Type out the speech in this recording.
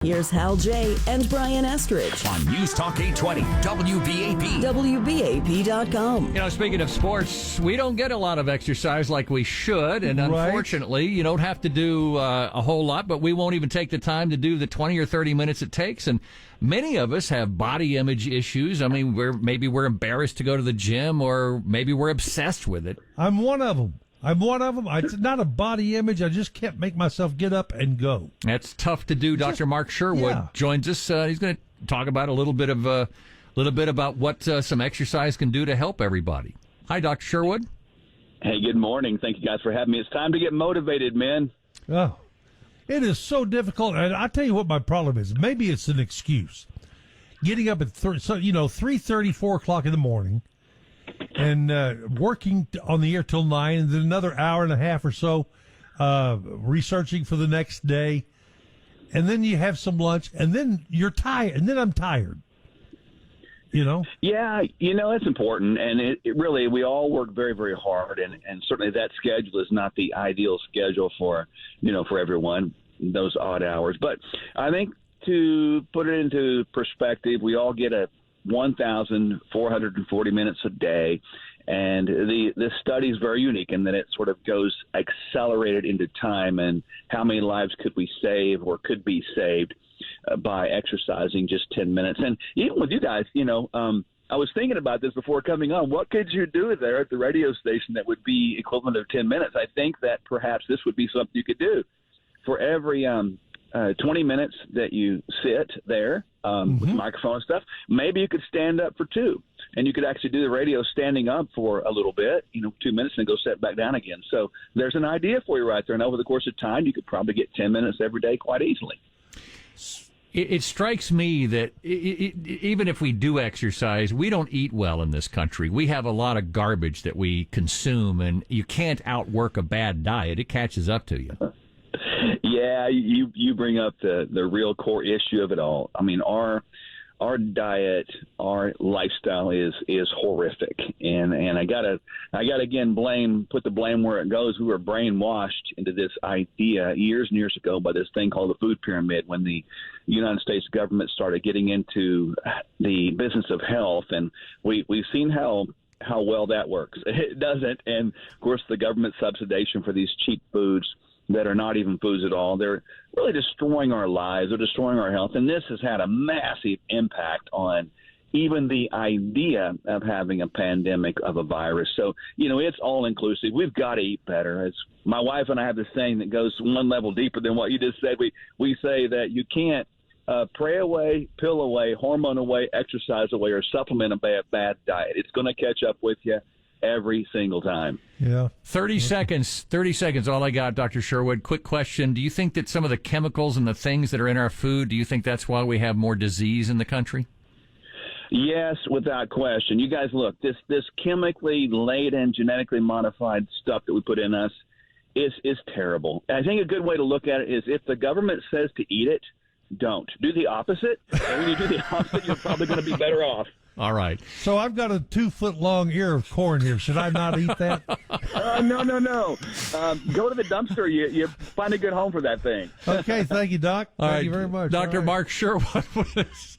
Here's Hal J. and Brian Estridge on News Talk 820 WBAP. WBAP.com. You know, speaking of sports, we don't get a lot of exercise like we should, and unfortunately, you don't have to do a whole lot, but we won't even take the time to do the 20 or 30 minutes it takes, and many of us have body image issues. I mean, maybe we're embarrassed to go to the gym, or maybe we're obsessed with it. I'm one of them. It's not a body image. I just can't make myself get up and go. That's tough to do. Dr. Mark Sherwood joins us. He's going to talk about a little bit about what some exercise can do to help everybody. Hi, Dr. Sherwood. Hey, good morning. Thank you guys for having me. It's time to get motivated, men. Oh, it is so difficult. And I'll tell you what my problem is. Maybe it's an excuse. Getting up at 3:30, 4 o'clock in the morning, and working on the air till 9, and then another hour and a half or so researching for the next day, and then you have some lunch, and then you're tired, and then I'm tired. You know? Yeah, it's important, and it really, we all work very, very hard, and certainly that schedule is not the ideal schedule for everyone, those odd hours. But I think to put it into perspective, we all get 1,440 minutes a day, and this study is very unique in that it sort of goes accelerated into time and how many lives could we save or could be saved by exercising just 10 minutes. And even with you guys, I was thinking about this before coming on. What could you do there at the radio station that would be equivalent of 10 minutes? I think that perhaps this would be something you could do. For every 20 minutes that you sit there with the microphone and stuff, maybe you could stand up for 2, and you could actually do the radio standing up for a little bit, 2 minutes, and go sit back down again. So there's an idea for you right there, and over the course of time, you could probably get 10 minutes every day quite easily. It strikes me that even if we do exercise, we don't eat well in this country. We have a lot of garbage that we consume, and you can't outwork a bad diet. It catches up to you. Yeah, you bring up the real core issue of it all. I mean, our diet, our lifestyle is horrific, and I gotta again put the blame where it goes. We were brainwashed into this idea years and years ago by this thing called the food pyramid when the United States government started getting into the business of health, and we've seen how well that works. It doesn't, and of course the government subsidization for these cheap foods that are not even foods at all. They're really destroying our lives. They're destroying our health. And this has had a massive impact on even the idea of having a pandemic of a virus. So, it's all inclusive. We've got to eat better. As my wife and I have this saying that goes one level deeper than what you just said. We say that you can't pray away, pill away, hormone away, exercise away, or supplement a bad diet. It's going to catch up with you every single time. Yeah. 30 seconds, all I got, Dr. Sherwood. Quick question. Do you think that some of the chemicals and the things that are in our food, do you think that's why we have more disease in the country? Yes, without question. You guys, look, this chemically laden, genetically modified stuff that we put in us is terrible. I think a good way to look at it is if the government says to eat it, don't. Do the opposite. And when you do the opposite, you're probably going to be better off. All right. So I've got a 2-foot-long ear of corn here. Should I not eat that? No. Go to the dumpster. You find a good home for that thing. Okay. Thank you, Doc. Thank you very much. Dr. Mark Sherwood with us.